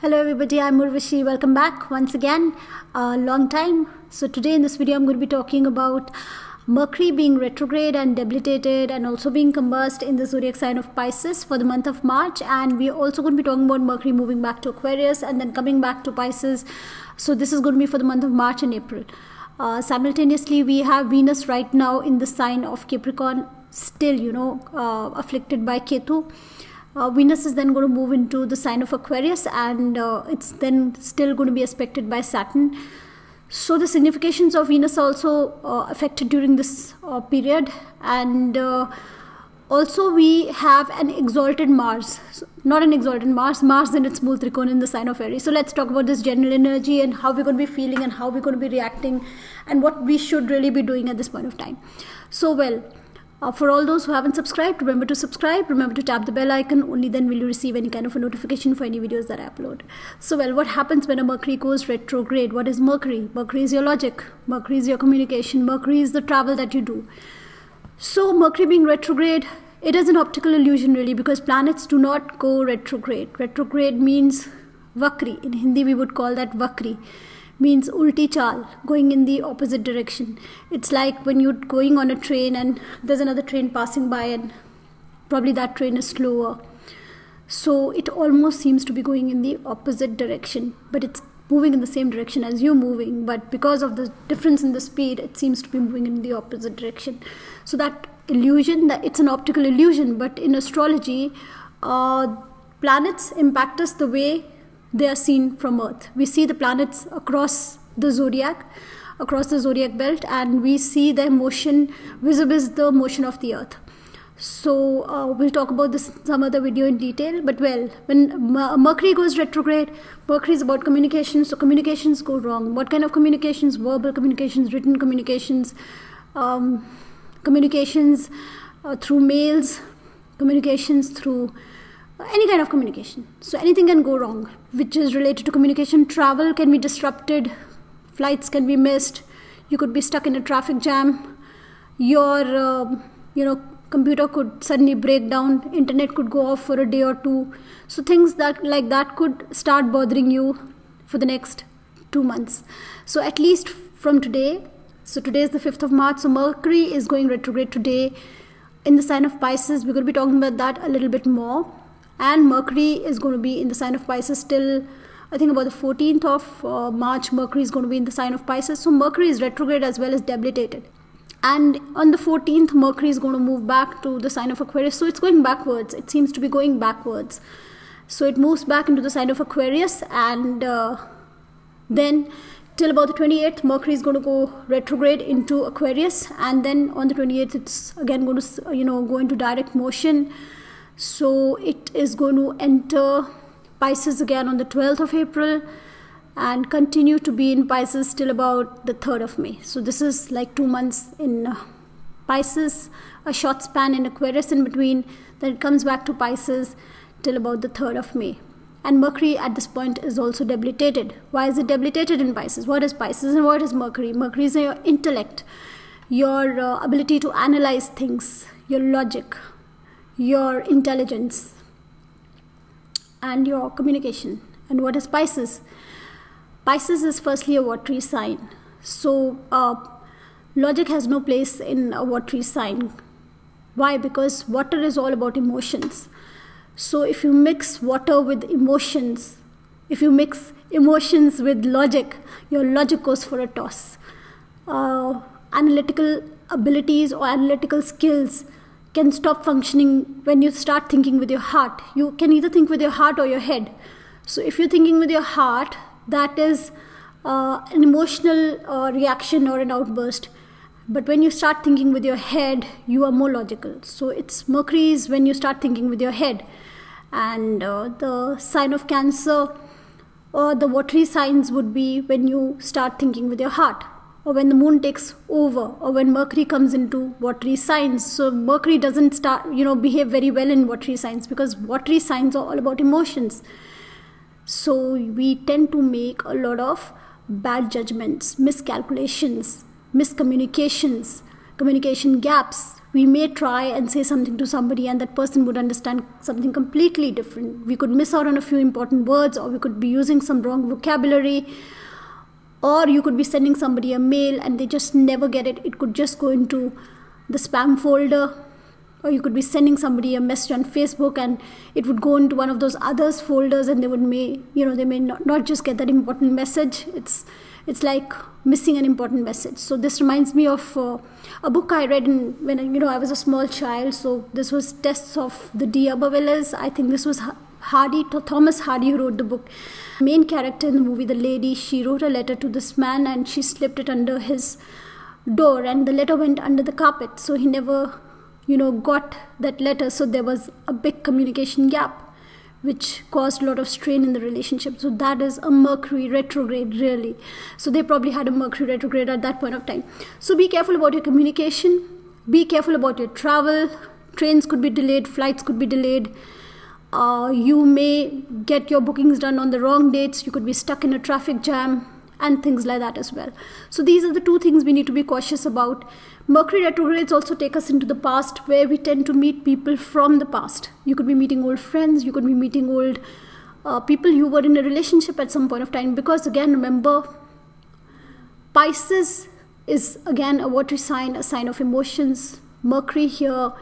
Hello everybody, I'm Urvashi. Welcome back once again. Long time. So today in this video I'm going to be talking about Mercury being retrograde and debilitated and also being combust in the zodiac sign of Pisces for the month of March, and we're also going to be talking about Mercury moving back to Aquarius and then coming back to Pisces. So this is going to be for the month of March and April. Simultaneously we have Venus right now in the sign of Capricorn, still afflicted by Ketu. Venus is then going to move into the sign of Aquarius, and it's then still going to be aspected by Saturn. So the significations of Venus are also affected during this period, and also we have an exalted Mars, not an exalted Mars in its Mool Trikona in the sign of Aries. So let's talk about this general energy and how we're going to be feeling and how we're going to be reacting and what we should really be doing at this point of time. So for all those who haven't subscribed, remember to subscribe, remember to tap the bell icon. Only then will you receive any kind of a notification for any videos that I upload. So what happens when a Mercury goes retrograde? What is Mercury? Mercury is your logic, Mercury is your communication, Mercury is the travel that you do. So Mercury being retrograde, it is an optical illusion really, because planets do not go retrograde. Retrograde means Vakri. In Hindi we would call that Vakri. Means ulti chal, going in the opposite direction. It's like when you're going on a train and there's another train passing by and probably that train is slower. So it almost seems to be going in the opposite direction, but it's moving in the same direction as you're moving, but because of the difference in the speed, it seems to be moving in the opposite direction. So that illusion, that it's an optical illusion, but in astrology, planets impact us the way they are seen from Earth. We see the planets across the zodiac belt, and we see their motion vis-a-vis the motion of the Earth. So we'll talk about this in some other video in detail. But when Mercury goes retrograde, Mercury is about communication. So communications go wrong. What kind of communications? Verbal communications, written communications, communications through mails, communications through any kind of communication. So anything can go wrong which is related to communication. Travel can be disrupted, flights can be missed, you could be stuck in a traffic jam, your computer could suddenly break down, internet could go off for a day or two. So things like that could start bothering you for the next 2 months. So at least from today, so today is the 5th of March, so Mercury is going retrograde today in the sign of Pisces. We're going to be talking about that a little bit more. And Mercury is going to be in the sign of Pisces till I think about the 14th of March. Mercury is going to be in the sign of Pisces. So Mercury is retrograde as well as debilitated. And on the 14th, Mercury is going to move back to the sign of Aquarius. So it's going backwards. It seems to be going backwards. So it moves back into the sign of Aquarius, and then till about the 28th, Mercury is going to go retrograde into Aquarius, and then on the 28th, it's again going to go into direct motion. So it is going to enter Pisces again on the 12th of April and continue to be in Pisces till about the 3rd of May. So this is like 2 months in Pisces, a short span in Aquarius in between. Then it comes back to Pisces till about the 3rd of May. And Mercury at this point is also debilitated. Why is it debilitated in Pisces? What is Pisces and what is Mercury? Mercury is your intellect, your ability to analyze things, your logic, your intelligence, and your communication. And what is Pisces? Pisces is firstly a watery sign. So logic has no place in a watery sign. Why? Because water is all about emotions. So if you mix water with emotions, if you mix emotions with logic, your logic goes for a toss. Analytical abilities or analytical skills can stop functioning when you start thinking with your heart. You can either think with your heart or your head. So if you're thinking with your heart, that is an emotional reaction or an outburst. But when you start thinking with your head, you are more logical. So it's Mercury is when you start thinking with your head. And the sign of Cancer or the watery signs would be when you start thinking with your heart, or when the moon takes over, or when Mercury comes into watery signs. So Mercury doesn't behave very well in watery signs, because watery signs are all about emotions. So we tend to make a lot of bad judgments, miscalculations, miscommunications, communication gaps, We may try and say something to somebody and that person would understand something completely different. We could miss out on a few important words, or we could be using some wrong vocabulary, or you could be sending somebody a mail and they just never get it. It could just go into the spam folder, or you could be sending somebody a message on Facebook and it would go into one of those others folders, and they may not just get that important message. It's like missing an important message. So this reminds me of a book I read when I was a small child. So this was Tests of the D'Urbervilles. I think this was Thomas Hardy who wrote the book. Main character in the movie, the lady, she wrote a letter to this man and she slipped it under his door, and the letter went under the carpet. So he never got that letter. So there was a big communication gap, which caused a lot of strain in the relationship. So that is a Mercury retrograde, really. So they probably had a Mercury retrograde at that point of time. So be careful about your communication. Be careful about your travel. Trains could be delayed. Flights could be delayed. You may get your bookings done on the wrong dates. You could be stuck in a traffic jam and things like that as well. So these are the two things we need to be cautious about. Mercury retrogrades also take us into the past, where we tend to meet people from the past. You could be meeting old friends. You could be meeting old people you were in a relationship at some point of time. Because again, remember, Pisces is again a watery sign, a sign of emotions. Mercury here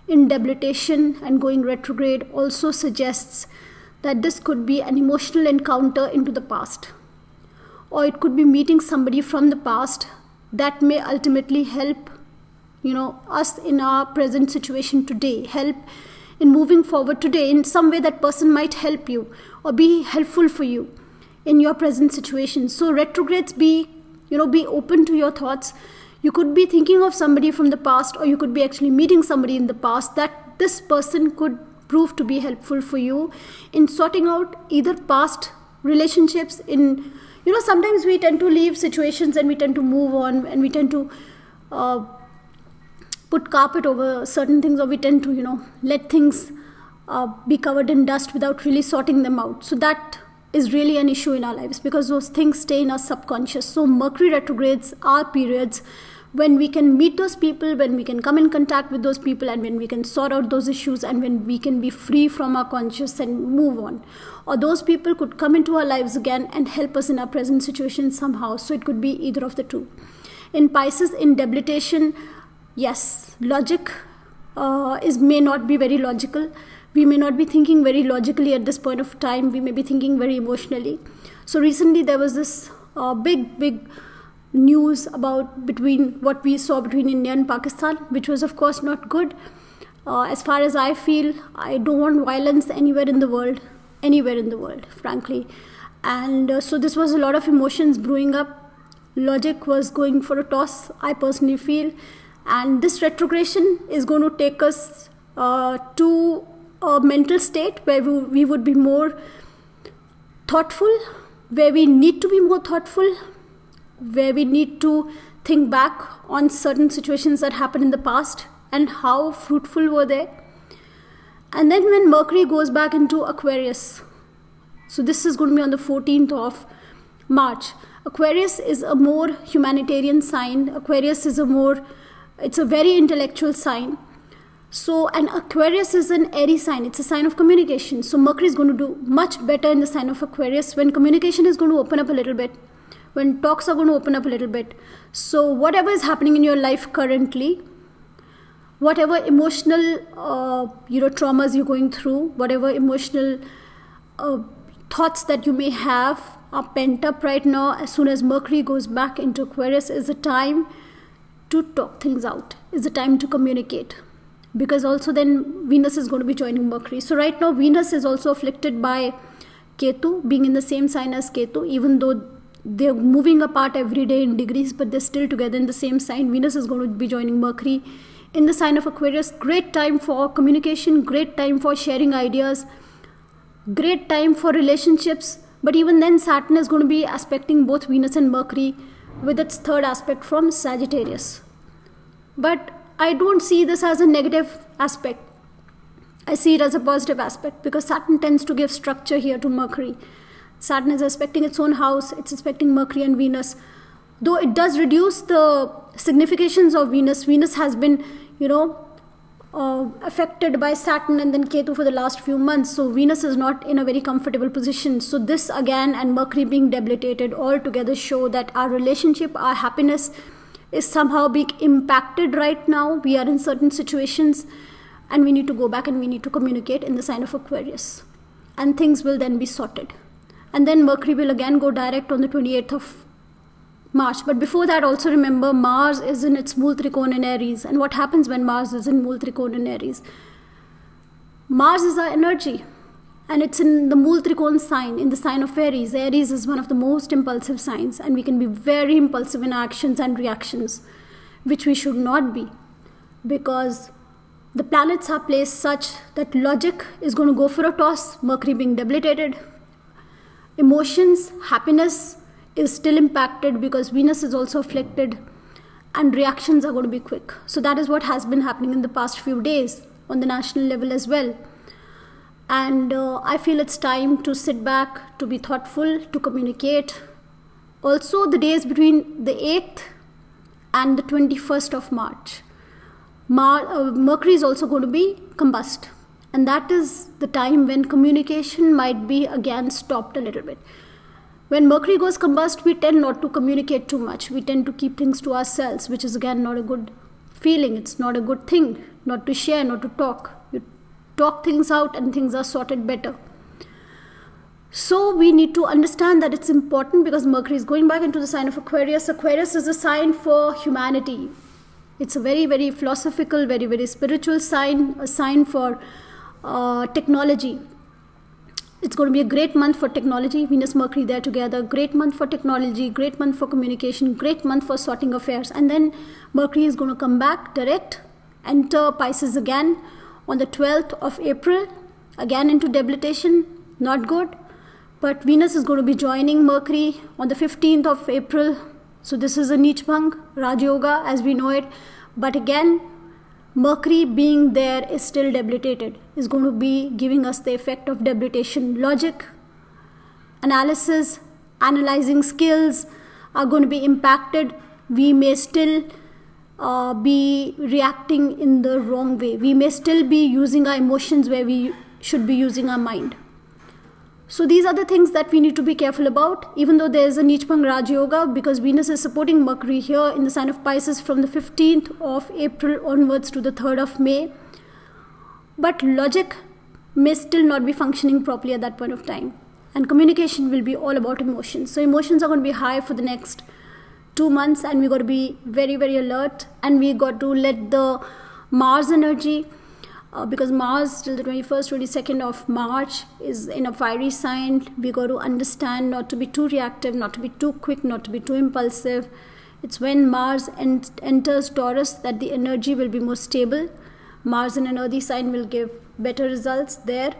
in debilitation and going retrograde also suggests that this could be an emotional encounter into the past. Or it could be meeting somebody from the past that may ultimately help us in our present situation today, help in moving forward today. In some way that person might help you or be helpful for you in your present situation. So retrogrades, be open to your thoughts. You could be thinking of somebody from the past, or you could be actually meeting somebody in the past that this person could prove to be helpful for you in sorting out either past relationships. Sometimes we tend to leave situations and we tend to move on, and we tend to put carpet over certain things, or we tend to let things be covered in dust without really sorting them out. So that is really an issue in our lives, because those things stay in our subconscious. So Mercury retrogrades are periods when we can meet those people, when we can come in contact with those people, and when we can sort out those issues, and when we can be free from our conscious and move on. Or those people could come into our lives again and help us in our present situation somehow. So it could be either of the two. In Pisces, in debilitation, yes, logic may not be very logical. We may not be thinking very logically at this point of time. We may be thinking very emotionally. So recently there was this big news about what we saw between India and Pakistan, which was of course not good. As far as I feel, I don't want violence anywhere in the world, frankly. And so this was a lot of emotions brewing up. Logic was going for a toss, I personally feel. And this retrogression is going to take us to a mental state where we would be more thoughtful, where we need to be more thoughtful, where we need to think back on certain situations that happened in the past and how fruitful were they. And then when Mercury goes back into Aquarius, so this is going to be on the 14th of March. Aquarius is a more humanitarian sign. Aquarius is it's a very intellectual sign. So, and Aquarius is an airy sign. It's a sign of communication. So Mercury is going to do much better in the sign of Aquarius when communication is going to open up a little bit, when talks are going to open up a little bit. So whatever is happening in your life currently, whatever emotional traumas you're going through, whatever emotional thoughts that you may have are pent up right now, as soon as Mercury goes back into Aquarius, is the time to talk things out, is the time to communicate. Because also then Venus is going to be joining Mercury. So right now Venus is also afflicted by Ketu, being in the same sign as Ketu, even though they're moving apart every day in degrees, but they're still together in the same sign. Venus is going to be joining Mercury in the sign of Aquarius. Great time for communication, great time for sharing ideas, great time for relationships. But even then Saturn is going to be aspecting both Venus and Mercury with its third aspect from Sagittarius. But I don't see this as a negative aspect. I see it as a positive aspect, because Saturn tends to give structure here to Mercury. Saturn is aspecting its own house, it's aspecting Mercury and Venus. Though it does reduce the significations of Venus. Venus has been, affected by Saturn and then Ketu for the last few months. So Venus is not in a very comfortable position. So this again, and Mercury being debilitated, all together show that our relationship, our happiness is somehow being impacted right now. We are in certain situations and we need to go back and we need to communicate in the sign of Aquarius. And things will then be sorted. And then Mercury will again go direct on the 28th of March. But before that, also remember, Mars is in its Mool Trikona in Aries. And what happens when Mars is in Mool Trikona in Aries? Mars is our energy. And it's in the Mool Trikona sign, in the sign of Aries. Aries is one of the most impulsive signs. And we can be very impulsive in actions and reactions, which we should not be. Because the planets are placed such that logic is going to go for a toss, Mercury being debilitated. Emotions, happiness is still impacted because Venus is also afflicted, and reactions are going to be quick. So that is what has been happening in the past few days on the national level as well. And I feel it's time to sit back, to be thoughtful, to communicate. Also, the days between the 8th and the 21st of March, Mercury is also going to be combust. And that is the time when communication might be again stopped a little bit. When Mercury goes combust, we tend not to communicate too much. We tend to keep things to ourselves, which is again not a good feeling. It's not a good thing not to share, not to talk. You talk things out and things are sorted better. So we need to understand that it's important because Mercury is going back into the sign of Aquarius. Aquarius is a sign for humanity. It's a very, very philosophical, very, very spiritual sign, a sign for technology. It's going to be a great month for technology. Venus, Mercury there together. Great month for technology, great month for communication, great month for sorting affairs. And then Mercury is going to come back direct, enter Pisces again on the 12th of April, again into debilitation, not good. But Venus is going to be joining Mercury on the 15th of April. So this is a Nichbhang, Raj Yoga as we know it. But again, Mercury being there is still debilitated, is going to be giving us the effect of debilitation. Logic, analysis, analyzing skills are going to be impacted. We may still be reacting in the wrong way. We may still be using our emotions where we should be using our mind. So these are the things that we need to be careful about, even though there is a Nichbhang Raj Yoga, because Venus is supporting Mercury here in the sign of Pisces from the 15th of April onwards to the 3rd of May. But logic may still not be functioning properly at that point of time. And communication will be all about emotions. So emotions are going to be high for the next 2 months, and we got to be very, very alert, and we got to let the Mars energy, because Mars till the 21st, 22nd of March is in a fiery sign. We got to understand not to be too reactive, not to be too quick, not to be too impulsive. It's when Mars enters Taurus that the energy will be more stable. Mars in an earthy sign will give better results there.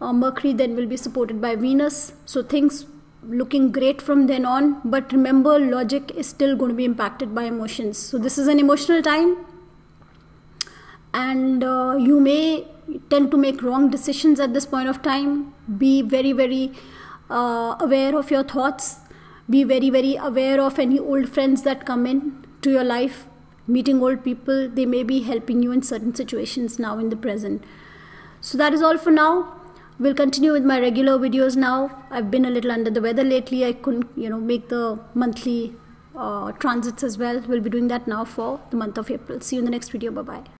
Mercury then will be supported by Venus. So things looking great from then on. But remember, logic is still going to be impacted by emotions. So this is an emotional time. And you may tend to make wrong decisions at this point of time. Be very, very aware of your thoughts. Be very, very aware of any old friends that come in to your life. Meeting old people, they may be helping you in certain situations now in the present. So that is all for now. We'll continue with my regular videos now. I've been a little under the weather lately. I couldn't, make the monthly transits as well. We'll be doing that now for the month of April. See you in the next video. Bye-bye.